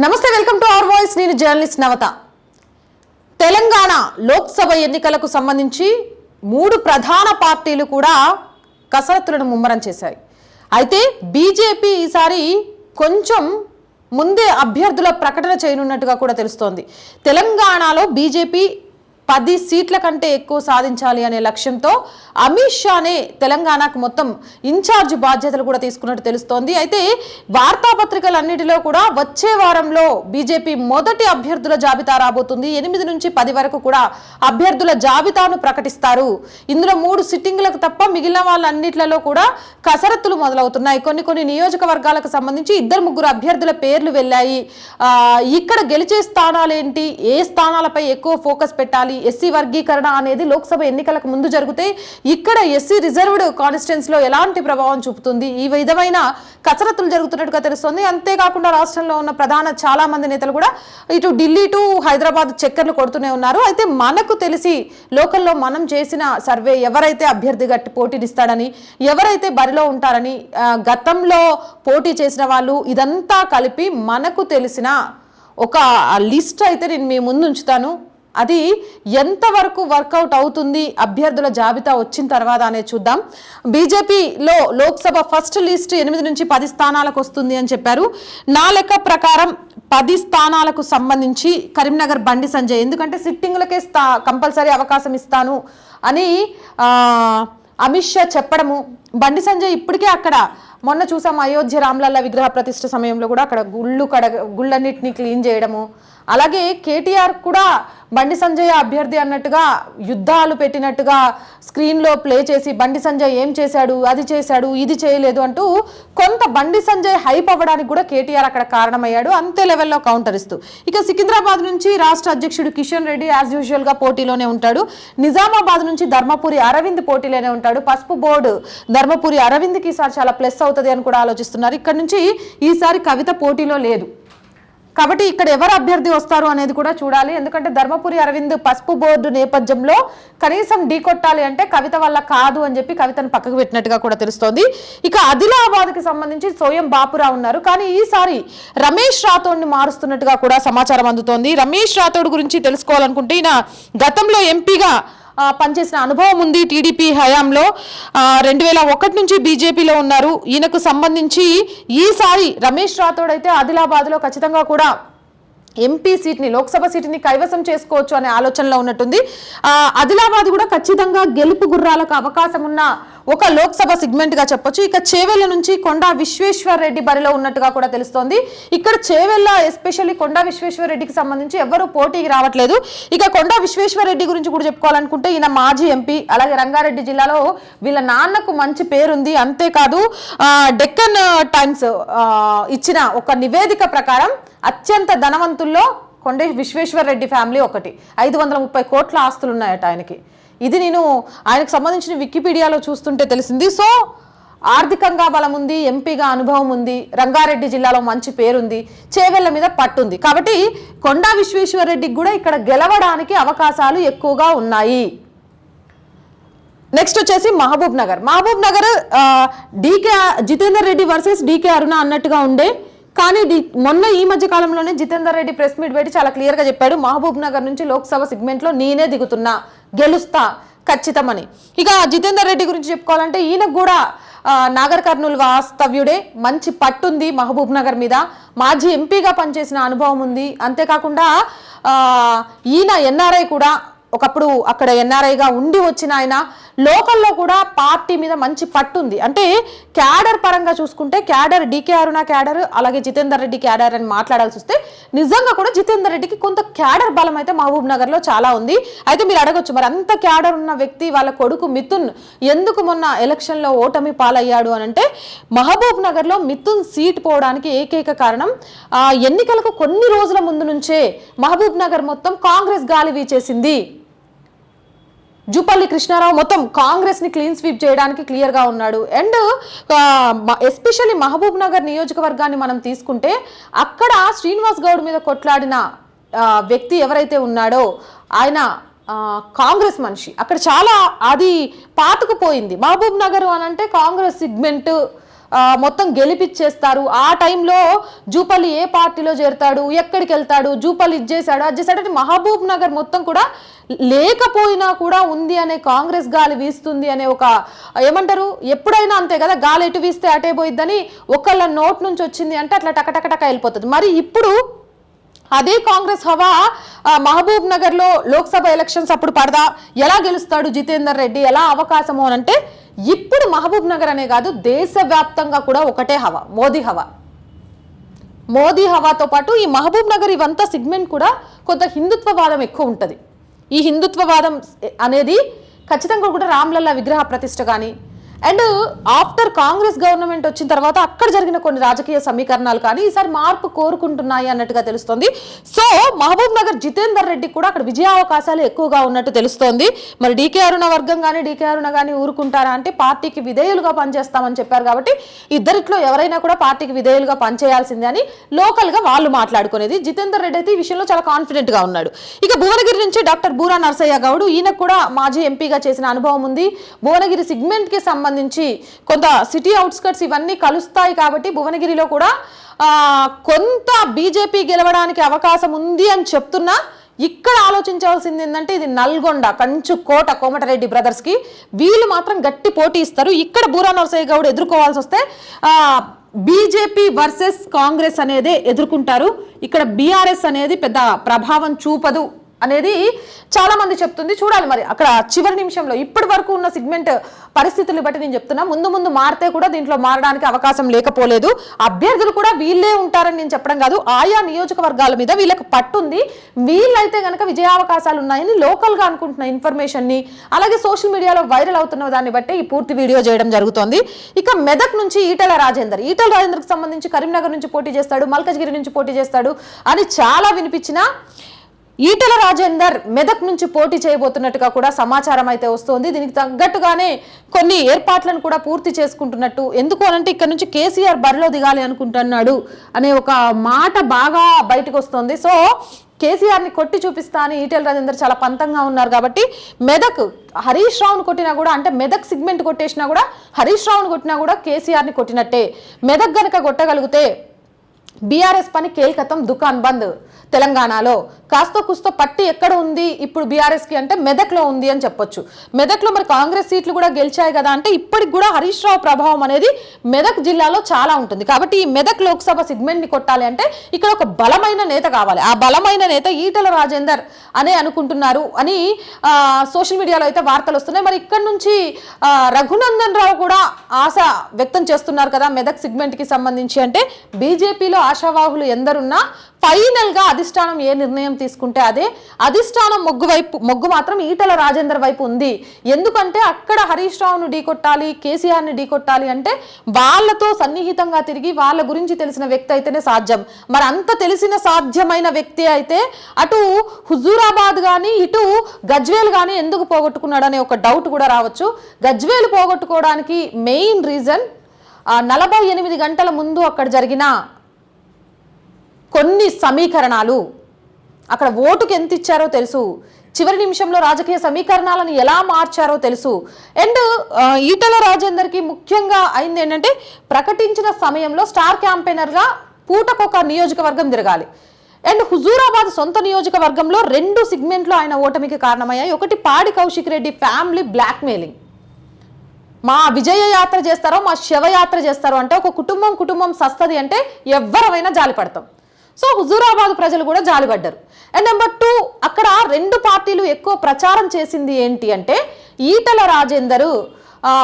నమస్తే, welcome to our voice. నేను journalist నవత. తెలంగాణ లోక్సభ ఎన్నికలకు సంబంధించి 3 ప్రధాన పార్టీలు కూడా కసరత్తులను ముమ్మరం చేశాయి. అయితే బీజేపీ ఈసారి కొంచెం ముందే అభ్యర్థుల ప్రకటన చేయనున్నట్టుగా కూడా తెలుస్తోంది. తెలంగాణలో బీజేపీ 10 సీట్ల కంటే ఎక్కువ సాధించాలి అనే లక్ష్యంతో అమిత్ షానే తెలంగాణకు మొత్తం ఇన్ఛార్జ్ బాధ్యతలు కూడా తీసుకున్నట్టు తెలుస్తోంది. అయితే వార్తాపత్రికలన్నిటిలో కూడా వచ్చే వారంలో బీజేపీ మొదటి అభ్యర్థుల జాబితా రాబోతుంది. 8 నుంచి 10 వరకు కూడా అభ్యర్థుల జాబితాను ప్రకటిస్తారు. ఇందులో 3 సిట్టింగ్లకు తప్ప మిగిలిన వాళ్ళన్నిట్లలో కూడా కసరత్తులు మొదలవుతున్నాయి. కొన్ని నియోజకవర్గాలకు సంబంధించి 2-3 అభ్యర్థుల పేర్లు వెళ్ళాయి. ఇక్కడ గెలిచే స్థానాలేంటి, ఏ స్థానాలపై ఎక్కువ ఫోకస్ పెట్టాలి, ఎస్సీ వర్గీకరణ అనేది లోక్సభ ఎన్నికలకు ముందు జరిగితే ఇక్కడ ఎస్సీ రిజర్వ్డ్ కాన్స్టిట్యుయెన్సీ లో ఎలాంటి ప్రభావం చూపుతుంది, ఈ విధమైన కసరత్తులు జరుగుతున్నట్టుగా తెలుస్తోంది. అంతేకాకుండా రాష్ట్రంలో ఉన్న చాలా మంది నేతలు కూడా ఇటు ఢిల్లీ టు హైదరాబాద్ చక్కర్లు కొడుతూనే ఉన్నారు. అయితే మనకు తెలిసి లోకల్లో మనం చేసిన సర్వే ఎవరైతే అభ్యర్థి గట్టి పోటీనిస్తాడని, ఎవరైతే బరిలో ఉంటారని, గతంలో పోటీ చేసిన వాళ్ళు, ఇదంతా కలిపి మనకు తెలిసిన ఒక లిస్ట్ అయితే నేను మీ ముందు ఉంచుతాను. అది ఎంతవరకు వర్కౌట్ అవుతుంది అభ్యర్థుల జాబితా వచ్చిన తర్వాత అనేది చూద్దాం. బీజేపీలో లోక్సభ ఫస్ట్ లిస్ట్ 8 నుంచి 10 స్థానాలకు వస్తుంది అని చెప్పారు. నా లెక్క ప్రకారం 10 స్థానాలకు సంబంధించి కరీంనగర్ బండి సంజయ్, ఎందుకంటే సిట్టింగ్లకే కంపల్సరీ అవకాశం ఇస్తాను అని అమిత్ షా చెప్పడము, బండి సంజయ్ ఇప్పటికే అక్కడ మొన్న చూసాం అయోధ్య రామ్లల్ల విగ్రహ ప్రతిష్ఠ సమయంలో కూడా అక్కడ గుళ్ళన్నిటిని క్లీన్ చేయడము, అలాగే కేటీఆర్ కూడా బండి సంజయ్ అభ్యర్థి అన్నట్టుగా యుద్ధాలు పెట్టినట్టుగా స్క్రీన్లో ప్లే చేసి బండి సంజయ్ ఏం చేశాడు, అది చేశాడు, ఇది చేయలేదు అంటూ కొంత బండి సంజయ్ హైప్ అవ్వడానికి కూడా కేటీఆర్ అక్కడ కారణమయ్యాడు. అంతే లెవెల్లో కౌంటర్ ఇస్తూ ఇక సికింద్రాబాద్ నుంచి రాష్ట్ర అధ్యక్షుడు కిషన్ రెడ్డి యాజ్ యూజువల్గా పోటీలోనే ఉంటాడు. నిజామాబాద్ నుంచి ధర్మపురి అరవింద్ పోటీలోనే ఉంటాడు. పసుపు బోర్డు ధర్మపురి అరవింద్కి ఈసారి చాలా ప్లస్ అవుతుంది అని కూడా ఆలోచిస్తున్నారు. ఇక్కడ నుంచి ఈసారి కవిత పోటీలో లేదు కాబట్టి ఇక్కడ ఎవరు అభ్యర్థి వస్తారు అనేది కూడా చూడాలి. ఎందుకంటే ధర్మపురి అరవింద్ పసుపు బోర్డు నేపథ్యంలో కనీసం ఢీకొట్టాలి అంటే కవిత వల్ల కాదు అని చెప్పి కవితను పక్కకు పెట్టినట్టుగా కూడా తెలుస్తోంది. ఇక ఆదిలాబాద్కి సంబంధించి సోయం బాపురావు ఉన్నారు, కానీ ఈసారి రమేష్ రాథోడ్ని మారుస్తున్నట్టుగా కూడా సమాచారం అందుతోంది. రమేష్ రాథోడ్ గురించి తెలుసుకోవాలనుకుంటే ఈయన గతంలో ఎంపీగా పనిచేసిన అనుభవం ఉంది. టీడీపీ హయాంలో 2001 నుంచి బీజేపీలో ఉన్నారు. ఈయనకు సంబంధించి ఈసారి రమేష్ రాథోడ్ అయితే ఆదిలాబాద్లో ఖచ్చితంగా కూడా ఎంపీ సీట్ని, లోక్సభ సీట్ని కైవసం చేసుకోవచ్చు అనే ఆలోచనలో ఉన్నట్టుంది. ఆదిలాబాద్ కూడా ఖచ్చితంగా గెలుపు గుర్రాలకు అవకాశం ఉన్న ఒక లోక్సభ సెగ్మెంట్గా చెప్పొచ్చు. ఇక చేవెళ్ల నుంచి కొండా విశ్వేశ్వర్ రెడ్డి బరిలో ఉన్నట్టుగా కూడా తెలుస్తోంది. ఇక్కడ చేవెళ్ల ఎస్పెషల్లీ కొండా విశ్వేశ్వర్ రెడ్డికి సంబంధించి ఎవరు పోటీకి రావట్లేదు. ఇక కొండా విశ్వేశ్వర్ రెడ్డి గురించి కూడా చెప్పుకోవాలనుకుంటే ఈయన మాజీ ఎంపీ, అలాగే రంగారెడ్డి జిల్లాలో వీళ్ళ నాన్నకు మంచి పేరుంది. అంతేకాదు డెక్కన్ టైమ్స్ ఇచ్చిన ఒక నివేదిక ప్రకారం అత్యంత ధనవంతుల్లో కొండ విశ్వేశ్వర్ రెడ్డి ఫ్యామిలీ ఒకటి. 530 కోట్ల ఆస్తులు ఉన్నాయట ఆయనకి. ఇది నేను ఆయనకు సంబంధించిన వికీపీడియాలో చూస్తుంటే తెలిసింది. సో ఆర్థికంగా బలం ఉంది, ఎంపీగా అనుభవం ఉంది, రంగారెడ్డి జిల్లాలో మంచి పేరుంది, చేవెళ్ల మీద పట్టుంది. కాబట్టి కొండా విశ్వేశ్వర్ రెడ్డికి కూడా ఇక్కడ గెలవడానికి అవకాశాలు ఎక్కువగా ఉన్నాయి. నెక్స్ట్ వచ్చేసి మహబూబ్ నగర్. జితేందర్ రెడ్డి వర్సెస్ డీకే అరుణ అన్నట్టుగా ఉండే, కానీ మొన్న ఈ మధ్య కాలంలోనే జితేందర్ రెడ్డి ప్రెస్ మీట్ పెట్టి చాలా క్లియర్గా చెప్పాడు, మహబూబ్ నగర్ నుంచి లోక్సభ సెగ్మెంట్లో నేనే దిగుతున్నా, గెలుస్తా ఖచ్చితమని. ఇక జితేందర్ రెడ్డి గురించి చెప్పుకోవాలంటే ఈయనకు కూడా నాగర్ కర్నూలు వాస్తవ్యుడే, మంచి పట్టుంది మహబూబ్ నగర్ మీద, మాజీ ఎంపీగా పనిచేసిన అనుభవం ఉంది. అంతేకాకుండా ఈయన ఎన్ఆర్ఐ కూడా, ఒకప్పుడు అక్కడ ఎన్ఆర్ఐగా ఉండి వచ్చిన ఆయన లోకల్లో కూడా పార్టీ మీద మంచి పట్టుంది. అంటే క్యాడర్ పరంగా చూసుకుంటే క్యాడర్ డీకే అరుణ క్యాడర్, అలాగే జితేందర్ రెడ్డి క్యాడర్ అని మాట్లాడాల్సి వస్తే నిజంగా కూడా జితేందర్ రెడ్డికి కొంత క్యాడర్ బలం అయితే మహబూబ్ నగర్లో చాలా ఉంది. అయితే మీరు అడగొచ్చు, మరి అంత క్యాడర్ ఉన్న వ్యక్తి వాళ్ళ కొడుకు మిథున్ ఎందుకు మొన్న ఎలక్షన్లో ఓటమి పాలయ్యాడు అని అంటే, మహబూబ్ నగర్లో మిథున్ సీట్ పోవడానికి ఏకైక కారణం ఎన్నికలకు కొన్ని రోజుల ముందు నుంచే మహబూబ్ నగర్ మొత్తం కాంగ్రెస్ గాలి వీచేసింది. జూపల్లి కృష్ణారావు మొత్తం కాంగ్రెస్ ని క్లీన్ స్వీప్ చేయడానికి క్లియర్ గా ఉన్నాడు. అండ్ ఎస్పెషల్లీ మహబూబ్ నగర్ నియోజకవర్గాన్ని మనం తీసుకుంటే అక్కడ శ్రీనివాస్ గౌడ్ మీద కొట్లాడిన వ్యక్తి ఎవరైతే ఉన్నాడో ఆయన కాంగ్రెస్ మనిషి. అక్కడ చాలా అది పాతుకుపోయింది. మహబూబ్ నగర్ అని అంటే కాంగ్రెస్ సెగ్మెంట్ మొత్తం గెలిపిచ్చేస్తారు. ఆ టైంలో జూపల్లి ఏ పార్టీలో చేరుతాడు, ఎక్కడికి వెళ్తాడు, జూపల్లి ఇచ్చేసాడు అది చేశాడు, మహబూబ్ నగర్ మొత్తం కూడా లేకపోయినా కూడా ఉంది అనే కాంగ్రెస్ గాలి వీస్తుంది అనే ఒక ఏమంటారు, ఎప్పుడైనా అంతే కదా, గాలి ఎటు వీస్తే అటే పోయిద్దని ఒకళ్ళ నోట్ నుంచి వచ్చింది అంటే అట్లా టకటకటక వెళ్ళిపోతుంది. మరి ఇప్పుడు అదే కాంగ్రెస్ హవా మహబూబ్ నగర్లో లోక్సభ ఎలక్షన్స్ అప్పుడు పడదా, ఎలా గెలుస్తాడు జితేందర్ రెడ్డి, ఎలా అవకాశము అని అంటే ఇప్పుడు మహబూబ్ నగర్ అనే కాదు దేశవ్యాప్తంగా కూడా ఒకటే హవా, మోదీ హవా. మోదీ హవాతో పాటు ఈ మహబూబ్ నగర్ ఇవంతా సెగ్మెంట్ కూడా కొంత హిందుత్వవాదం ఎక్కువ ఉంటుంది. ఈ హిందుత్వవాదం అనేది ఖచ్చితంగా కూడా రామ్లల్లా విగ్రహ ప్రతిష్ఠ కానీ అండ్ ఆఫ్టర్ కాంగ్రెస్ గవర్నమెంట్ వచ్చిన తర్వాత అక్కడ జరిగిన కొన్ని రాజకీయ సమీకరణాలు కానీ ఈసారి మార్పు కోరుకుంటున్నాయి అన్నట్టుగా తెలుస్తోంది. సో మహబూబ్ నగర్ జితేందర్ రెడ్డి కూడా అక్కడ విజయావకాశాలు ఎక్కువగా ఉన్నట్టు తెలుస్తోంది. మరి డీకే అరుణ వర్గం కానీ డీకే అరుణ కానీ ఊరుకుంటారా అంటే పార్టీకి విధేయులుగా పనిచేస్తామని చెప్పారు కాబట్టి ఇద్దరిట్లో ఎవరైనా కూడా పార్టీకి విధేయులుగా పనిచేయాల్సిందే అని లోకల్గా వాళ్ళు మాట్లాడుకునేది. జితేందర్ రెడ్డి అయితే ఈ విషయంలో చాలా కాన్ఫిడెంట్గా ఉన్నాడు. ఇక భువనగిరి నుంచి డాక్టర్ బూరా నరసయ్య గౌడ్, ఈయనకు కూడా మాజీ ఎంపీగా చేసిన అనుభవం ఉంది. భువనగిరి సెగ్మెంట్కి సంబంధించి కొంత సిటీ అవుట్స్కట్స్ ఇవన్నీ కలుస్తాయి కాబట్టి భువనగిరిలో కూడా కొంత బీజేపీ గెలవడానికి అవకాశం ఉంది అని చెప్తున్నా ఇక్కడ ఆలోచించాల్సింది ఏంటంటే ఇది నల్గొండ కంచుకోట కోమటిరెడ్డి బ్రదర్స్ కి వీళ్ళు మాత్రం గట్టి పోటీ ఇస్తారు. ఇక్కడ బూరా నరసయ్య గౌడ్ ఎదుర్కోవాల్సి వస్తే బీజేపీ వర్సెస్ కాంగ్రెస్ అనేదే ఎదుర్కొంటారు. ఇక్కడ బీఆర్ఎస్ అనేది పెద్ద ప్రభావం చూపదు అనేది చాలా మంది చెప్తుంది. చూడాలి మరి అక్కడ చివరి నిమిషంలో ఇప్పటి వరకు ఉన్న సెగ్మెంట్ పరిస్థితులు బట్టి నేను చెప్తున్నా, ముందు ముందు మారితే కూడా దీంట్లో మారడానికి అవకాశం లేకపోలేదు. అభ్యర్థులు కూడా వీళ్ళే ఉంటారని నేను చెప్పడం కాదు, ఆయా నియోజకవర్గాల మీద వీళ్ళకి పట్టుంది. వీళ్ళైతే కనుక విజయావకాశాలు ఉన్నాయని లోకల్గా అనుకుంటున్న ఇన్ఫర్మేషన్ని అలాగే సోషల్ మీడియాలో వైరల్ అవుతున్న దాన్ని బట్టి ఈ పూర్తి వీడియో చేయడం జరుగుతోంది. ఇక మెదక్ నుంచి ఈటెల రాజేందర్కి సంబంధించి కరీంనగర్ నుంచి పోటీ చేస్తాడు, మల్కజ్గిరి నుంచి పోటీ చేస్తాడు అని చాలా వినిపించినా ఈటెల రాజేందర్ మెదక్ నుంచి పోటీ చేయబోతున్నట్టుగా కూడా సమాచారం అయితే వస్తోంది. దీనికి తగ్గట్టుగానే కొన్ని ఏర్పాట్లను కూడా పూర్తి చేసుకుంటున్నట్టు, ఎందుకు అనంటే ఇక్కడ నుంచి కేసీఆర్ బరిలో దిగాలి అనుకుంటున్నాడు అనే ఒక మాట బాగా బయటకు వస్తుంది. సో కేసీఆర్ని కొట్టి చూపిస్తా అని ఈటెల రాజేందర్ చాలా పంతంగా ఉన్నారు కాబట్టి మెదక్ హరీష్ రావును కొట్టినా కూడా, అంటే మెదక్ సెగ్మెంట్ కొట్టేసినా కూడా హరీష్ రావును కొట్టినా కూడా కేసీఆర్ని కొట్టినట్టే. మెదక్ గనక కొట్టగలిగితే బీఆర్ఎస్ పని కేల్కతం, దుకాన్ బంద్. తెలంగాణలో కాస్తో కుస్తో పట్టి ఎక్కడ ఉంది ఇప్పుడు బీఆర్ఎస్కి అంటే మెదక్లో ఉంది అని చెప్పొచ్చు. మెదక్లో మరి కాంగ్రెస్ సీట్లు కూడా గెలిచాయి కదా అంటే ఇప్పటికి కూడా హరీష్ రావు ప్రభావం అనేది మెదక్ జిల్లాలో చాలా ఉంటుంది. కాబట్టి ఈ మెదక్ లోక్సభ సెగ్మెంట్ని కొట్టాలి అంటే ఇక్కడ ఒక బలమైన నేత కావాలి. ఆ బలమైన నేత ఈటెల రాజేందర్ అనే అనుకుంటున్నారు అని సోషల్ మీడియాలో అయితే వార్తలు వస్తున్నాయి. మరి ఇక్కడ నుంచి రఘునందన్ రావు కూడా ఆశ వ్యక్తం చేస్తున్నారు కదా మెదక్ సెగ్మెంట్కి సంబంధించి. అంటే బీజేపీలో ఆశావాహులు ఎందరున్నా ఫైనల్ గా అధిష్టానం ఏ నిర్ణయం తీసుకుంటే అదే. అధిష్టానం మొగ్గు మాత్రం ఈటెల రాజేందర్ వైపు ఉంది. ఎందుకంటే అక్కడ హరీష్ రావును ఢీకొట్టాలి, కేసీఆర్ని ఢీకొట్టాలి అంటే వాళ్ళతో సన్నిహితంగా తిరిగి వాళ్ళ గురించి తెలిసిన వ్యక్తి అయితేనే సాధ్యం. మరి అంత తెలిసిన సాధ్యమైన వ్యక్తి అయితే అటు హుజూరాబాద్ కానీ ఇటు గజ్వేల్ కానీ ఎందుకు పోగొట్టుకున్నాడు అనే ఒక డౌట్ కూడా రావచ్చు. గజ్వేల్ పోగొట్టుకోవడానికి మెయిన్ రీజన్ 48 గంటల ముందు అక్కడ జరిగిన కొన్ని సమీకరణాలు, అక్కడ ఓటుకు ఎంత ఇచ్చారో తెలుసు, చివరి నిమిషంలో రాజకీయ సమీకరణాలను ఎలా మార్చారో తెలుసు. అండ్ ఈటెల రాజేందర్కి ముఖ్యంగా అయింది ఏంటంటే ప్రకటించిన సమయంలో స్టార్ క్యాంపెయినర్గా పూటకొక నియోజకవర్గం తిరగాలి. అండ్ హుజూరాబాద్ సొంత నియోజకవర్గంలో 2 సెగ్మెంట్లు ఆయన ఓటమికి కారణమయ్యాయి. ఒకటి పాడి కౌశిక్ రెడ్డి ఫ్యామిలీ బ్లాక్మెయిలింగ్, మా విజయ యాత్ర చేస్తారో మా శవయాత్ర చేస్తారో అంటే ఒక కుటుంబం సస్తది అంటే ఎవరైనా జాలిపడతాం. సో హుజూరాబాద్ ప్రజలు కూడా జాలిపడ్డారు. అండ్ నెంబర్ 2 అక్కడ 2 పార్టీలు ఎక్కువ ప్రచారం చేసింది ఏంటి అంటే ఈటెల రాజేందర్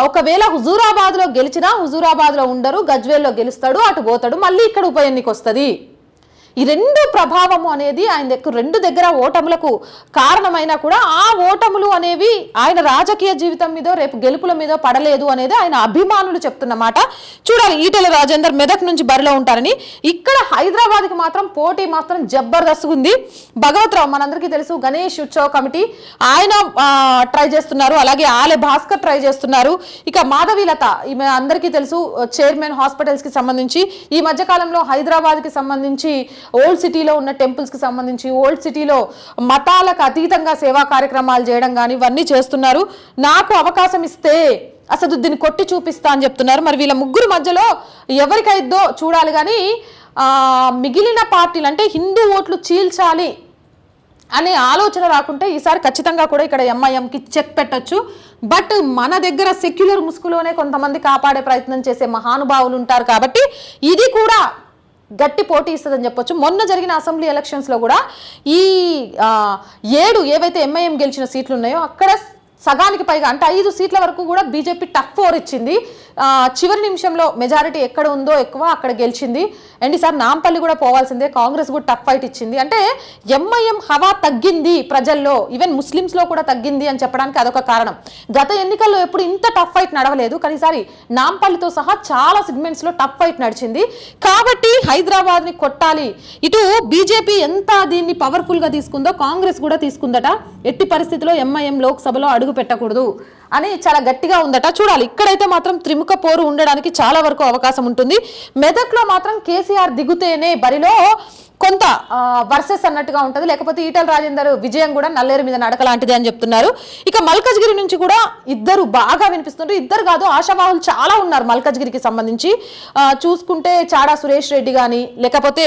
ఒకవేళ హుజూరాబాద్లో గెలిచినా హుజూరాబాద్లో ఉండరు, గజ్వేల్లో గెలుస్తాడు, అటు పోతాడు, మళ్ళీ ఇక్కడ ఉప ఎన్నిక వస్తుంది. ఈ 2 ప్రభావము అనేది ఆయన 2 దగ్గర ఓటములకు కారణమైనా కూడా ఆ ఓటములు అనేవి ఆయన రాజకీయ జీవితం మీద రేపు గెలుపుల మీద పడలేదు అనేది ఆయన అభిమానులు చెప్తున్నమాట. చూడాలి ఈటెల రాజేందర్ మెదక్ నుంచి బరిలో ఉంటారని. ఇక్కడ హైదరాబాద్కి మాత్రం పోటీ మాత్రం జబర్దస్త్ ఉంది. భగవత్రావు మనందరికీ తెలుసు, గణేష్ ఉత్సవ కమిటీ ఆయన ట్రై చేస్తున్నారు, అలాగే ఆలే భాస్కర్ ట్రై చేస్తున్నారు. ఇక మాధవీలత ఈమె అందరికీ తెలుసు, చైర్మన్ హాస్పిటల్స్కి సంబంధించి. ఈ మధ్యకాలంలో హైదరాబాద్కి సంబంధించి ఓల్డ్ సిటీలో ఉన్న టెంపుల్స్కి సంబంధించి ఓల్డ్ సిటీలో మతాలకు అతీతంగా సేవా కార్యక్రమాలు చేయడం కానీ ఇవన్నీ చేస్తున్నారు. నాకు అవకాశం ఇస్తే అసదుద్దీన్ కొట్టి చూపిస్తా అని చెప్తున్నారు. మరి వీళ్ళ ముగ్గురు మధ్యలో ఎవరికైద్దో చూడాలి. కానీ మిగిలిన పార్టీలు అంటే హిందూ ఓట్లు చీల్చాలి అనే ఆలోచన రాకుంటే ఈసారి ఖచ్చితంగా కూడా ఇక్కడ ఎంఐఎంకి చెక్ పెట్టచ్చు. బట్ మన దగ్గర సెక్యులర్ ముసుగులోనే కొంతమంది కాపాడే ప్రయత్నం చేసే మహానుభావులు ఉంటారు కాబట్టి ఇది కూడా గట్టి పోటీ ఇస్తుందని చెప్పొచ్చు. మొన్న జరిగిన అసెంబ్లీ ఎలక్షన్స్లో కూడా ఈ 7 ఏవైతే ఎంఐఎం గెలిచిన సీట్లు ఉన్నాయో అక్కడ సగానికి పైగా అంటే 5 సీట్ల వరకు కూడా బీజేపీ టఫ్ 4 ఇచ్చింది. చివరి నిమిషంలో మెజారిటీ ఎక్కడ ఉందో ఎక్కువ అక్కడ గెలిచింది. అండ్ ఈసారి నాంపల్లి కూడా పోవాల్సిందే. కాంగ్రెస్ కూడా టఫ్ ఫైట్ ఇచ్చింది. అంటే ఎంఐఎం హవా తగ్గింది ప్రజల్లో, ఈవెన్ ముస్లిమ్స్లో కూడా తగ్గింది అని చెప్పడానికి అదొక కారణం. గత ఎన్నికల్లో ఎప్పుడు ఇంత టఫ్ ఫైట్ నడవలేదు, కానీ ఈసారి నాంపల్లితో సహా చాలా సెగ్మెంట్స్లో టఫ్ ఫైట్ నడిచింది. కాబట్టి హైదరాబాద్ని కొట్టాలి. ఇటు బీజేపీ ఎంత దీన్ని పవర్ఫుల్గా తీసుకుందో కాంగ్రెస్ కూడా తీసుకుందట. ఎట్టి పరిస్థితిలో ఎంఐఎం లోక్సభలో అడుగు పెట్టకూడదు అని చాలా గట్టిగా ఉందట. చూడాలి. ఇక్కడైతే మాత్రం త్రిముఖ పోరు ఉండడానికి చాలా వరకు అవకాశం ఉంటుంది. మెదక్లో మాత్రం కేసీఆర్ దిగుతేనే బరిలో కొంత వర్సెస్ అన్నట్టుగా ఉంటుంది, లేకపోతే ఈటల రాజేందర్ విజయం కూడా నల్లేరు మీద నడక లాంటిది అని చెప్తున్నారు. ఇక మల్కజ్గిరి నుంచి కూడా ఇద్దరు బాగా వినిపిస్తున్నారు. ఇద్దరు కాదు, ఆశావాహులు చాలా ఉన్నారు మల్కజ్గిరికి సంబంధించి. చూసుకుంటే చాడా సురేష్ రెడ్డి కానీ, లేకపోతే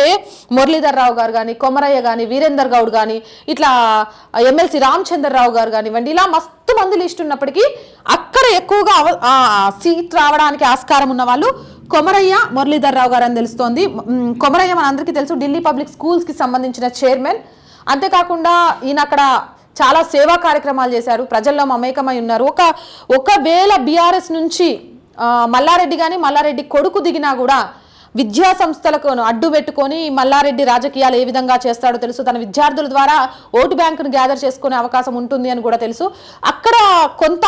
మురళీధర్ రావు గారు కానీ, కొమరయ్య కానీ, వీరేందర్ గౌడ్ కానీ, ఇట్లా ఎమ్మెల్సీ రామచంద్రరావు గారు కానివ్వండి, ఇలా మస్తు మంది లిస్ట్ ఉన్నప్పటికీ అక్కడ ఎక్కువగా సీట్ రావడానికి ఆస్కారం ఉన్న వాళ్ళు కొమరయ్య, మురళీధర్ రావు గారు అని తెలుస్తోంది. కొమరయ్య మన అందరికీ తెలుసు, ఢిల్లీ పబ్లిక్ స్కూల్స్కి సంబంధించిన చైర్మన్. అంతేకాకుండా ఈయన అక్కడ చాలా సేవా కార్యక్రమాలు చేశారు, ప్రజల్లో మమేకమై ఉన్నారు. ఒకవేళ బీఆర్ఎస్ నుంచి మల్లారెడ్డి కానీ మల్లారెడ్డి కొడుకు దిగినా కూడా విద్యా సంస్థలకు అడ్డు పెట్టుకొని మల్లారెడ్డి రాజకీయాలు ఏ విధంగా చేస్తాడో తెలుసు. తన విద్యార్థుల ద్వారా ఓటు బ్యాంకును గ్యాదర్ చేసుకునే అవకాశం ఉంటుంది అని కూడా తెలుసు. అక్కడ కొంత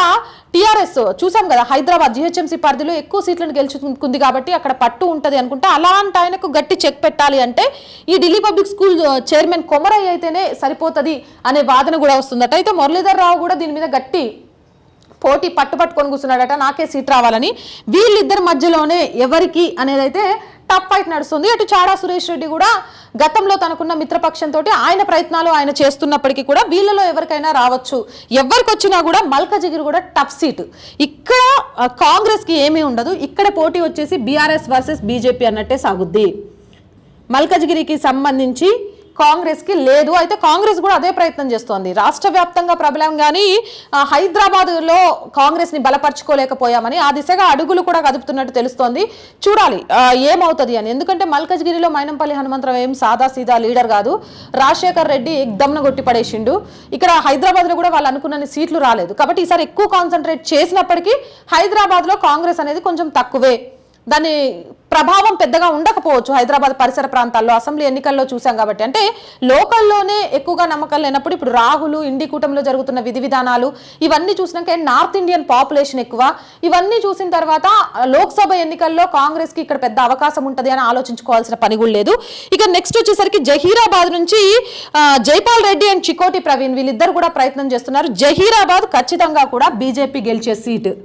టీఆర్ఎస్ చూసాం కదా, హైదరాబాద్ జిహెచ్ఎంసీ పరిధిలో ఎక్కువ సీట్లను గెలుచుకుంది కాబట్టి అక్కడ పట్టు ఉంటుంది అనుకుంటే, అలాంటి ఆయనకు గట్టి చెక్ పెట్టాలి అంటే ఈ Delhi public school chairman Komarayya అయితేనే సరిపోతుంది అనే వాదన కూడా వస్తుందట. అయితే మురళీధర్ రావు కూడా దీని మీద గట్టి పోటీ పట్టుకొని కూర్చున్నాడట, నాకే సీట్ రావాలని. వీళ్ళిద్దరి మధ్యలోనే ఎవరికి అనేది అయితే టఫ్ ఫైట్ నడుస్తుంది. అటు చాడా సురేష్ రెడ్డి కూడా గతంలో తనకున్న మిత్రపక్షంతో ఆయన ప్రయత్నాలు ఆయన చేస్తున్నప్పటికీ కూడా వీళ్ళలో ఎవరికైనా రావచ్చు. ఎవరికి వచ్చినా కూడా మల్కజిగిరి కూడా టఫ్ సీట్. ఇక్కడ కాంగ్రెస్కి ఏమీ ఉండదు. ఇక్కడ పోటీ వచ్చేసి బీఆర్ఎస్ వర్సెస్ బీజేపీ అన్నట్టే సాగుద్ది. మల్కజిగిరికి సంబంధించి కాంగ్రెస్కి లేదు. అయితే కాంగ్రెస్ కూడా అదే ప్రయత్నం చేస్తోంది. రాష్ట్ర వ్యాప్తంగా ప్రబలం కానీ హైదరాబాద్లో కాంగ్రెస్ని బలపరచుకోలేకపోయామని ఆ దిశగా అడుగులు కూడా కదుపుతున్నట్టు తెలుస్తోంది. చూడాలి ఏమవుతుంది అని. ఎందుకంటే మల్కజ్గిరిలో మైనంపల్లి హనుమంతరావు ఏం సాదా సీదా లీడర్ కాదు. రాజశేఖర్ రెడ్డి ఎగ్దమ్న కొట్టి పడేసిండు. ఇక్కడ హైదరాబాద్లో కూడా వాళ్ళు అనుకున్న సీట్లు రాలేదు. కాబట్టి ఈసారి ఎక్కువ కాన్సన్ట్రేట్ చేసినప్పటికీ హైదరాబాద్లో కాంగ్రెస్ అనేది కొంచెం తక్కువే. దాని ప్రభావం పెద్దగా ఉండకపోవచ్చు హైదరాబాద్ పరిసర ప్రాంతాల్లో. అసెంబ్లీ ఎన్నికల్లో చూసాం కాబట్టి. అంటే లోకల్లోనే ఎక్కువగా నమ్మకాలు లేనప్పుడు ఇప్పుడు రాహుల్ ఇండి కూటమిలో జరుగుతున్న విధి విధానాలు ఇవన్నీ చూసినాక నార్త్ ఇండియన్ పాపులేషన్ ఎక్కువ. ఇవన్నీ చూసిన తర్వాత లోక్సభ ఎన్నికల్లో కాంగ్రెస్కి ఇక్కడ పెద్ద అవకాశం ఉంటుంది అని ఆలోచించుకోవాల్సిన పని కూడా లేదు. ఇక నెక్స్ట్ వచ్చేసరికి జహీరాబాద్ నుంచి జైపాల్ రెడ్డి అండ్ చికోటి ప్రవీణ్ వీళ్ళిద్దరు కూడా ప్రయత్నం చేస్తున్నారు. జహీరాబాద్ ఖచ్చితంగా కూడా బీజేపీ గెలిచే సీటు.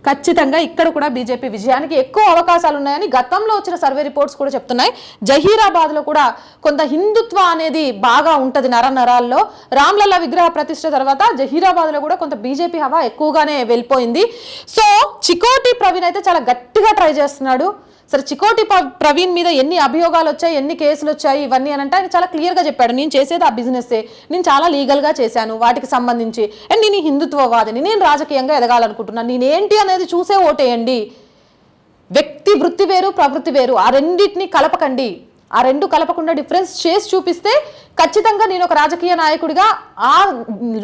ఖచ్చితంగా ఇక్కడ కూడా బీజేపీ విజయానికి ఎక్కువ అవకాశాలు ఉన్నాయని గతంలో వచ్చిన సర్వే రిపోర్ట్స్ కూడా చెప్తున్నాయి. జహీరాబాద్లో కూడా కొంత హిందుత్వ అనేది బాగా ఉంటుంది నరాల్లో. రామ్లల్లా విగ్రహ ప్రతిష్ఠ తర్వాత జహీరాబాద్లో కూడా కొంత బీజేపీ హవా ఎక్కువగానే వెళ్ళిపోయింది. సో చికోటి ప్రవీణ్ అయితే చాలా గట్టిగా ట్రై చేస్తున్నాడు. సరే, చికోటి ప్రవీణ్ మీద ఎన్ని అభియోగాలు వచ్చాయి, ఎన్ని కేసులు వచ్చాయి, ఇవన్నీ అని అంటే ఆయన చాలా క్లియర్గా చెప్పాడు. నేను చేసేది ఆ బిజినెస్సే, నేను చాలా లీగల్గా చేశాను వాటికి సంబంధించి, అండ్ నేను హిందుత్వవాదిని, నేను రాజకీయంగా ఎదగాలనుకుంటున్నాను, నేనేంటి అనేది చూసే ఓటేయండి. వ్యక్తి వృత్తి వేరు, ప్రవృత్తి వేరు, ఆ రెండింటిని కలపకండి. ఆ రెండు కలపకుండా డిఫరెన్స్ చేసి చూపిస్తే ఖచ్చితంగా నేను ఒక రాజకీయ నాయకుడిగా ఆ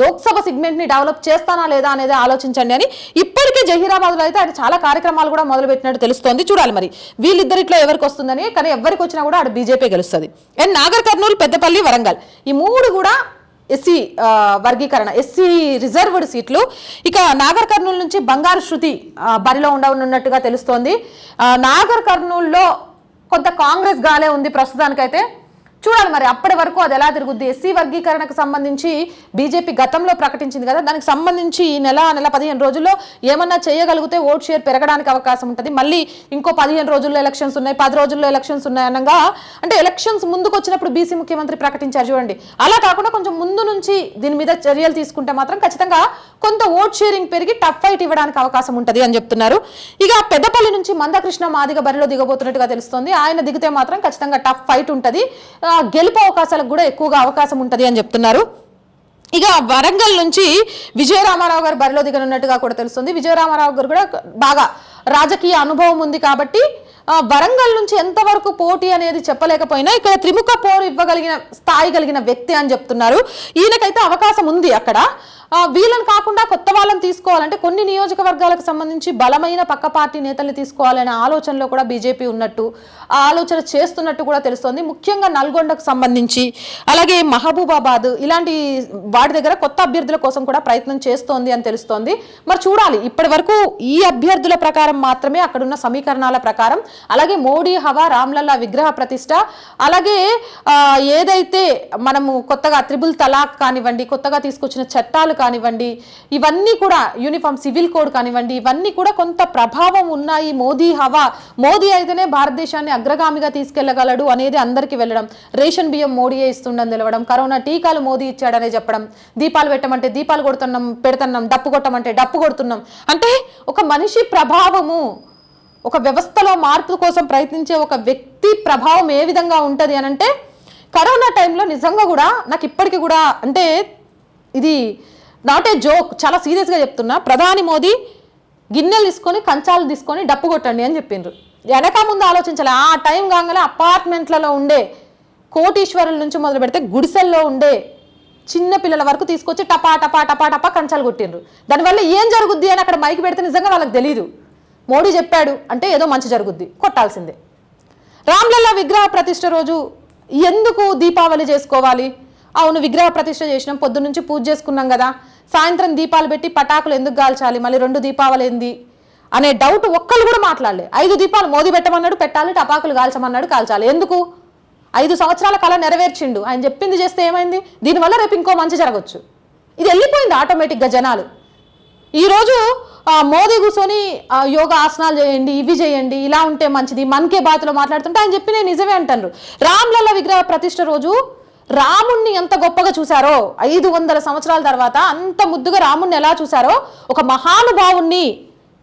లోక్సభ సెగ్మెంట్ని డెవలప్ చేస్తానా లేదా అనేది ఆలోచించండి అని ఇప్పటికే జహీరాబాద్లో అయితే ఆయన చాలా కార్యక్రమాలు కూడా మొదలుపెట్టినట్టు తెలుస్తోంది. చూడాలి మరి వీళ్ళిద్దరిట్లో ఎవరికి వస్తుందని. కానీ ఎవరికి వచ్చినా కూడా అటు బీజేపీ గెలుస్తుంది. అండ్ నాగర్ కర్నూలు, పెద్దపల్లి, వరంగల్ ఈ మూడు కూడా ఎస్సీ వర్గీకరణ, ఎస్సీ రిజర్వ్డ్ సీట్లు. ఇక నాగర్ కర్నూలు నుంచి బంగారు శృతి బరిలో ఉండనున్నట్టుగా తెలుస్తోంది. నాగర్ కర్నూలులో కొంత కాంగ్రెస్ గాలే ఉంది ప్రస్తుతానికైతే. చూడాలి మరి అప్పటి వరకు అది ఎలా తిరుగుద్ది. ఎస్సీ వర్గీకరణకు సంబంధించి బీజేపీ గతంలో ప్రకటించింది కదా, దానికి సంబంధించి ఈ నెల 15 రోజుల్లో ఏమన్నా చేయగలిగితే ఓట్ షేర్ పెరగడానికి అవకాశం ఉంటుంది. మళ్ళీ ఇంకో 15 రోజుల్లో ఎలక్షన్స్ ఉన్నాయి, 10 రోజుల్లో ఎలక్షన్స్ ఉన్నాయి అనగా, అంటే ఎలక్షన్స్ ముందుకు వచ్చినప్పుడు బీసీ ముఖ్యమంత్రి ప్రకటించారు చూడండి, అలా కాకుండా కొంచెం ముందు నుంచి దీని మీద చర్యలు తీసుకుంటే మాత్రం ఖచ్చితంగా కొంత ఓట్ షేరింగ్ పెరిగి టఫ్ ఫైట్ ఇవ్వడానికి అవకాశం ఉంటుంది అని చెప్తున్నారు. ఇక పెద్దపల్లి నుంచి మందకృష్ణ మాదిగ బరిలో దిగబోతున్నట్టుగా తెలుస్తోంది. ఆయన దిగితే మాత్రం ఖచ్చితంగా టఫ్ ఫైట్ ఉంటుంది, గెలుపు అవకాశాలకు కూడా ఎక్కువగా అవకాశం ఉంటుంది అని చెప్తున్నారు. ఇక వరంగల్ నుంచి విజయరామారావు గారు బరిలో దిగనున్నట్టుగా కూడా తెలుస్తుంది. విజయరామారావు గారు కూడా బాగా రాజకీయ అనుభవం ఉంది కాబట్టి వరంగల్ నుంచి ఎంతవరకు పోటీ అనేది చెప్పలేకపోయినా ఇక్కడ త్రిముఖ పోరు ఇవ్వగలిగిన స్థాయి కలిగిన వ్యక్తి అని చెప్తున్నారు. ఈయనకైతే అవకాశం ఉంది అక్కడ. వీళ్ళని కాకుండా కొత్త వాళ్ళని తీసుకోవాలంటే కొన్ని నియోజకవర్గాలకు సంబంధించి బలమైన పక్క పార్టీ నేతల్ని తీసుకోవాలనే ఆలోచనలో కూడా బీజేపీ ఉన్నట్టు, ఆ ఆలోచన చేస్తున్నట్టు కూడా తెలుస్తోంది. ముఖ్యంగా నల్గొండకు సంబంధించి, అలాగే మహబూబాబాద్ ఇలాంటి వాటి దగ్గర కొత్త అభ్యర్థుల కోసం కూడా ప్రయత్నం చేస్తోంది అని తెలుస్తోంది. మరి చూడాలి, ఇప్పటి వరకు ఈ అభ్యర్థుల ప్రకారం మాత్రమే, అక్కడున్న సమీకరణాల ప్రకారం, అలాగే మోడీ హవా, రామ్లల్లా విగ్రహ ప్రతిష్ట, అలాగే ఏదైతే మనము కొత్తగా త్రిబుల్ తలాక్ కానివ్వండి, కొత్తగా తీసుకొచ్చిన చట్టాలు కానివ్వండి, ఇవన్నీ కూడా యూనిఫామ్ సివిల్ కోడ్ కానివ్వండి, ఇవన్నీ కూడా కొంత ప్రభావం ఉన్నాయి. మోదీ హవా, మోదీ అయితేనే భారతదేశాన్ని అగ్రగామిగా తీసుకెళ్లగలడు అనేది అందరికీ వెళ్ళడం, రేషన్ బియ్యం మోడీయే ఇస్తుండని తెలవడం, కరోనా టీకాలు మోదీ ఇచ్చాడనే చెప్పడం, దీపాలు పెట్టమంటే దీపాలు పెడుతున్నాం, డప్పు కొట్టమంటే డప్పు కొడుతున్నాం. అంటే ఒక మనిషి ప్రభావము, ఒక వ్యవస్థలో మార్పు కోసం ప్రయత్నించే ఒక వ్యక్తి ప్రభావం ఏ విధంగా ఉంటుంది అని అంటే, కరోనా టైంలో నిజంగా కూడా నాకు ఇప్పటికీ కూడా, అంటే ఇది నాట్ ఏ జోక్, చాలా సీరియస్గా చెప్తున్నా, ప్రధాని మోదీ గిన్నెలు తీసుకొని కంచాలు తీసుకొని డప్పు కొట్టండి అని చెప్పిండ్రు. వెనక ముందు ఆలోచించాలి. ఆ టైం కాగానే అపార్ట్మెంట్లలో ఉండే కోటీశ్వరుల నుంచి మొదలు పెడితే గుడిసెల్లో ఉండే చిన్న పిల్లల వరకు తీసుకొచ్చి టపా టపా టపా టపా కంచాలు కొట్టిండ్రు. దానివల్ల ఏం జరుగుద్ది అని అక్కడ మైకి పెడితే నిజంగా వాళ్ళకి తెలియదు. మోడీ చెప్పాడు అంటే ఏదో మంచి జరుగుద్ది, కొట్టాల్సిందే. రామ్లల్లా విగ్రహ ప్రతిష్ఠ రోజు ఎందుకు దీపావళి చేసుకోవాలి? అవును, విగ్రహ ప్రతిష్ఠ చేసినాం, పొద్దున్న నుంచి పూజ చేసుకున్నాం కదా, సాయంత్రం దీపాలు పెట్టి పటాకులు ఎందుకు కాల్చాలి, మళ్ళీ 2 దీపావళి ఏంది అనే డౌట్ ఒక్కళ్ళు కూడా మాట్లాడలే. 5 దీపాలు మోదీ పెట్టమన్నాడు, పెట్టాలి, టపాకులు కాల్చమన్నాడు, కాల్చాలి. ఎందుకు? 5 సంవత్సరాల కళ నెరవేర్చిండు, ఆయన చెప్పింది చేస్తే ఏమైంది? దీనివల్ల రేపు ఇంకో మంచి జరగచ్చు. ఇది వెళ్ళిపోయింది ఆటోమేటిక్గా జనాలు. ఈరోజు మోదీ కూర్చొని యోగా ఆసనాలు చేయండి, ఇవి చేయండి, ఇలా ఉంటే మంచిది, మన్ కీ బాత్లో మాట్లాడుతుంటే ఆయన చెప్పి నేను నిజమే అంటారు. రామ్లల్ల విగ్రహ ప్రతిష్ఠ రోజు రాముణ్ణి ఎంత గొప్పగా చూశారో, 500 సంవత్సరాల తర్వాత అంత ముద్దుగా రాముణ్ణి ఎలా చూశారో, ఒక మహానుభావుణ్ణి,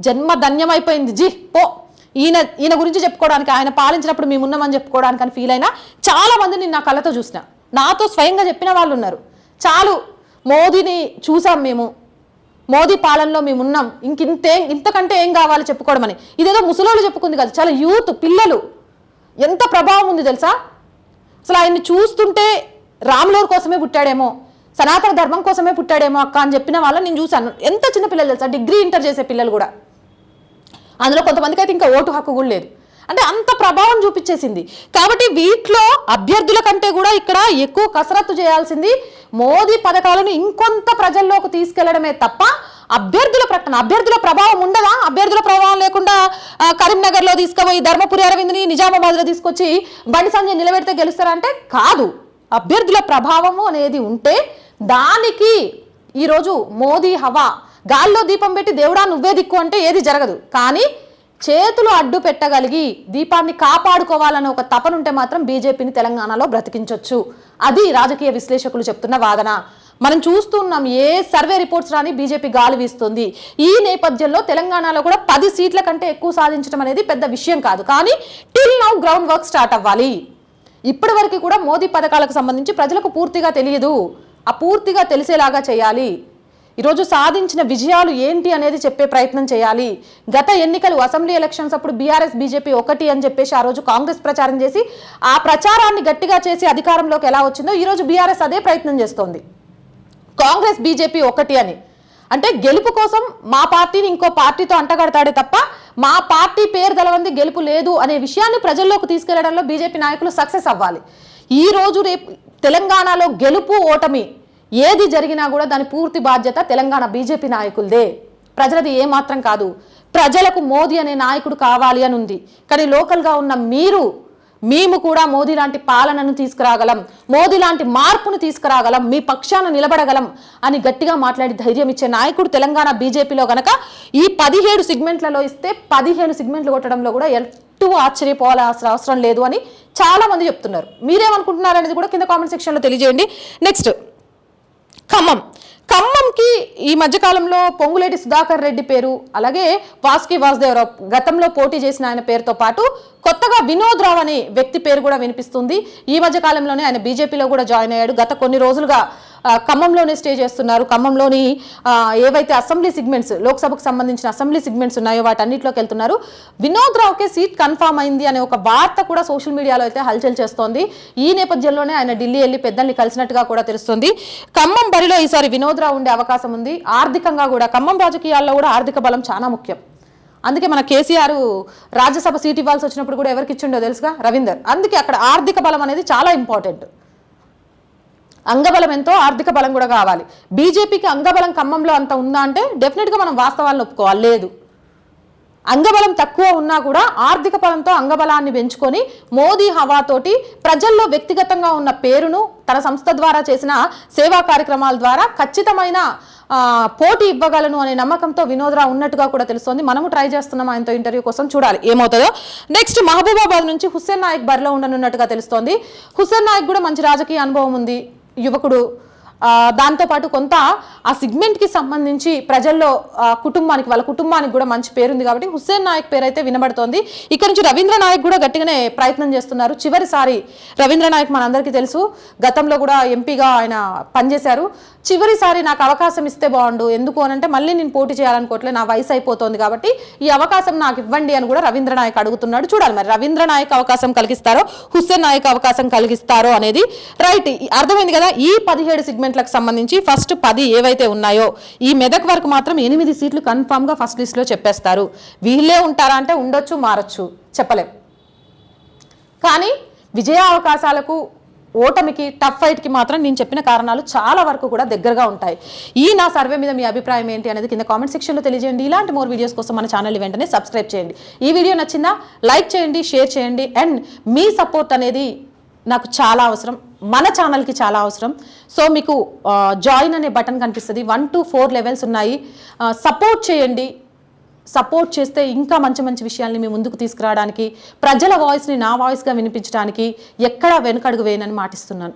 జన్మ ధన్యమైపోయింది జీ పో, ఈయన గురించి చెప్పుకోవడానికి, ఆయన పాలించినప్పుడు మేమున్నామని చెప్పుకోవడానికి అని ఫీల్ అయినా చాలా మందిని నా కళ్ళతో చూసిన, నాతో స్వయంగా చెప్పిన వాళ్ళు ఉన్నారు. చాలు, మోదీని చూసాం మేము, మోదీ పాలనలో మేము ఉన్నాం, ఇంతకంటే ఏం కావాలి చెప్పుకోవడం అని. ఇదేదో ముసలోళ్ళు చెప్పుకుంది కదా, చాలా యూత్ పిల్లలు, ఎంత ప్రభావం ఉంది తెలుసా? అసలు ఆయన్ని చూస్తుంటే రాములూరు కోసమే పుట్టాడేమో, సనాతన ధర్మం కోసమే పుట్టాడేమో అక్క అని చెప్పిన వాళ్ళని నేను చూశాను. ఎంత చిన్న పిల్లలు తెలుసా, డిగ్రీ ఇంటర్ చేసే పిల్లలు కూడా. అందులో కొంతమందికి అయితే ఇంకా ఓటు హక్కు కూడా లేదు. అంటే అంత ప్రభావం చూపించేసింది. కాబట్టి వీటిలో అభ్యర్థుల కంటే కూడా ఇక్కడ ఎక్కువ కసరత్తు చేయాల్సింది మోదీ పథకాలను ఇంకొంత ప్రజల్లోకి తీసుకెళ్లడమే తప్ప అభ్యర్థుల ప్రభావం ఉండదా? అభ్యర్థుల ప్రభావం లేకుండా కరీంనగర్లో తీసుకుపోయి ధర్మపురి అరవింద్ని నిజామాబాద్లో తీసుకొచ్చి బండి సంజయ్ నిలబెడితే గెలుస్తారంటే కాదు. అభ్యర్థుల ప్రభావము అనేది ఉంటే దానికి ఈరోజు మోదీ హవా, గాల్లో దీపం పెట్టి దేవుడా నువ్వే దిక్కు అంటే ఏది జరగదు. కానీ చేతులు అడ్డు పెట్టగలిగి దీపాన్ని కాపాడుకోవాలనే ఒక తపనుంటే మాత్రం బీజేపీని తెలంగాణలో బ్రతికించవచ్చు. అది రాజకీయ విశ్లేషకులు చెప్తున్న వాదన. మనం చూస్తున్నాం, ఏ సర్వే రిపోర్ట్స్ రాని బీజేపీ గాలి వీస్తుంది. ఈ నేపథ్యంలో తెలంగాణలో కూడా 10 సీట్ల కంటే ఎక్కువ సాధించడం అనేది పెద్ద విషయం కాదు. కానీ till now ground work start అవ్వాలి. ఇప్పటి వరకు కూడా మోదీ పథకాలకు సంబంధించి ప్రజలకు పూర్తిగా తెలియదు. ఆ పూర్తిగా తెలిసేలాగా చేయాలి. ఈరోజు సాధించిన విజయాలు ఏంటి అనేది చెప్పే ప్రయత్నం చేయాలి. గత ఎన్నికలు అసెంబ్లీ ఎలక్షన్స్ అప్పుడు బీఆర్ఎస్ బీజేపీ ఒకటి అని చెప్పేసి ఆ రోజు కాంగ్రెస్ ప్రచారం చేసి ఆ ప్రచారాన్ని గట్టిగా చేసి అధికారంలోకి ఎలా వచ్చిందో ఈరోజు బీఆర్ఎస్ అదే ప్రయత్నం చేస్తోంది. కాంగ్రెస్ బీజేపీ ఒకటి అని అంటే గెలుపు కోసం మా పార్టీని ఇంకో పార్టీతో అంటగడతాడే తప్ప మా పార్టీ పేరు గెలవంది గెలుపు లేదు అనే విషయాన్ని ప్రజల్లోకి తీసుకెళ్లడంలో బీజేపీ నాయకులు సక్సెస్ అవ్వాలి. ఈ రోజు రేపు తెలంగాణలో గెలుపు ఓటమి ఏది జరిగినా కూడా దాని పూర్తి బాధ్యత తెలంగాణ బీజేపీ నాయకులదే, ప్రజలది ఏమాత్రం కాదు. ప్రజలకు మోదీ అనే నాయకుడు కావాలి అని ఉంది. కానీ లోకల్గా ఉన్న మీరు మేము కూడా మోదీ లాంటి పాలనను తీసుకురాగలం, మోదీ లాంటి మార్పును తీసుకురాగలం, మీ పక్షాన నిలబడగలం అని గట్టిగా మాట్లాడి ధైర్యం ఇచ్చే నాయకుడు తెలంగాణ బీజేపీలో గనక ఈ 17 సెగ్మెంట్లలో ఇస్తే 15 సెగ్మెంట్లు కొట్టడంలో కూడా ఎటు ఆశ్చర్యపోవాల్సిన అవసరం లేదు అని చాలా మంది చెప్తున్నారు. మీరేమనుకుంటున్నారు అనేది కూడా కింద కామెంట్ సెక్షన్లో తెలియజేయండి. నెక్స్ట్ ఖమ్మంకి ఈ మధ్యకాలంలో పొంగులేటి సుధాకర్ రెడ్డి పేరు, అలాగే వాసుకి వాసుదేవరావు గతంలో పోటీ చేసిన ఆయన పేరుతో పాటు కొత్తగా వినోద్ రావు అనే వ్యక్తి పేరు కూడా వినిపిస్తుంది. ఈ మధ్యకాలంలోనే ఆయన బీజేపీలో కూడా జాయిన్ అయ్యాడు. గత కొన్ని రోజులుగా ఖమ్మంలోనే స్టే చేస్తున్నారు. ఖమ్మంలోని ఏవైతే అసెంబ్లీ సిగ్మెంట్స్, లోక్సభకు సంబంధించిన అసెంబ్లీ సిగ్మెంట్స్ ఉన్నాయో వాటన్నిటిలోకి వెళ్తున్నారు. వినోద్ రావుకే సీట్ కన్ఫామ్ అయింది అనే ఒక వార్త కూడా సోషల్ మీడియాలో అయితే హల్చల్ చేస్తోంది. ఈ నేపథ్యంలోనే ఆయన ఢిల్లీ వెళ్ళి పెద్దల్ని కలిసినట్టుగా కూడా తెలుస్తుంది. ఖమ్మం బరిలో ఈసారి వినోద్ రావు ఉండే అవకాశం ఉంది. ఆర్థికంగా కూడా ఖమ్మం రాజకీయాల్లో కూడా ఆర్థిక బలం చాలా ముఖ్యం. అందుకే మన కేసీఆర్ రాజ్యసభ సీట్ ఇవ్వాల్సి వచ్చినప్పుడు కూడా ఎవరికి ఇచ్చిండో తెలుసుగా, రవీందర్. అందుకే అక్కడ ఆర్థిక బలం అనేది చాలా ఇంపార్టెంట్. అంగబలం ఎంతో ఆర్థిక బలం కూడా కావాలి. బీజేపీకి అంగబలం ఖమ్మంలో అంత ఉందా అంటే డెఫినెట్గా మనం వాస్తవాలను ఒప్పుకోవాలి, లేదు. అంగబలం తక్కువ ఉన్నా కూడా ఆర్థిక బలంతో అంగబలాన్ని పెంచుకొని మోదీ హవాతోటి ప్రజల్లో వ్యక్తిగతంగా ఉన్న పేరును తన సంస్థ ద్వారా చేసిన సేవా కార్యక్రమాల ద్వారా ఖచ్చితమైన పోటీ ఇవ్వగలను అనే నమ్మకంతో వినోద్ రావు ఉన్నట్టుగా కూడా తెలుస్తోంది. మనము ట్రై చేస్తున్నాం ఆయనతో ఇంటర్వ్యూ కోసం, చూడాలి ఏమవుతుందో. నెక్స్ట్ మహబూబాబాద్ నుంచి హుస్సేన్ నాయక్ బరిలో ఉండనున్నట్టుగా తెలుస్తోంది. హుస్సేన్ నాయక్ కూడా మంచి రాజకీయ అనుభవం ఉంది, యువకుడు. దాంతోపాటు కొంత ఆ సిగ్మెంట్కి సంబంధించి ప్రజల్లో వాళ్ళ కుటుంబానికి కూడా మంచి పేరుంది కాబట్టి హుస్సేన్ నాయక్ పేరు అయితే వినబడుతోంది. ఇక్కడ నుంచి రవీంద్ర నాయక్ కూడా గట్టిగానే ప్రయత్నం చేస్తున్నారు. చివరిసారి రవీంద్ర నాయక్ మనందరికీ తెలుసు, గతంలో కూడా ఎంపీగా ఆయన పనిచేశారు. చివరిసారి నాకు అవకాశం ఇస్తే బాగుండు, ఎందుకు అనంటే మళ్ళీ నేను పోటీ చేయాలనుకోవట్లే, నా వయసు అయిపోతుంది కాబట్టి ఈ అవకాశం నాకు ఇవ్వండి అని కూడా రవీంద్ర నాయక్ అడుగుతున్నాడు. చూడాలి మరి రవీంద్ర నాయక్ అవకాశం కలిగిస్తారో హుస్సేన్ నాయక్ అవకాశం కలిగిస్తారో అనేది. రైట్, అర్థమైంది కదా. ఈ 17 సెగ్మెంట్లకు సంబంధించి ఫస్ట్ 10 ఏవైతే ఉన్నాయో ఈ మెదక్ వరకు మాత్రం 8 సీట్లు కన్ఫామ్గా ఫస్ట్ లిస్ట్లో చెప్పేస్తారు. వీళ్ళే ఉంటారా అంటే ఉండొచ్చు, మారచ్చు, చెప్పలేం. కానీ విజయ అవకాశాలకు, ఓటమికి, టఫ్ ఫైట్కి మాత్రం నేను చెప్పిన కారణాలు చాలా వరకు కూడా దగ్గరగా ఉంటాయి. ఈ నా సర్వే మీద మీ అభిప్రాయం ఏంటి అనేది కింద కామెంట్ సెక్షన్లో తెలియజేయండి. ఇలాంటి మోర్ వీడియోస్ కోసం మన ఛానల్ వెంటనే సబ్స్క్రైబ్ చేయండి. ఈ వీడియో నచ్చిందా లైక్ చేయండి, షేర్ చేయండి. అండ్ మీ సపోర్ట్ అనేది నాకు చాలా అవసరం, మన ఛానల్కి చాలా అవసరం. సో మీకు జాయిన్ అనే బటన్ కనిపిస్తుంది, 1 to 4 లెవెల్స్ ఉన్నాయి. సపోర్ట్ చేయండి. సపోర్ట్ చేస్తే ఇంకా మంచి మంచి విషయాల్ని మీ ముందుకు తీసుకురావడానికి, ప్రజల వాయిస్ని నా వాయిస్గా వినిపించడానికి ఎక్కడా వెనుకడుగు వేయనని మాటిస్తున్నాను.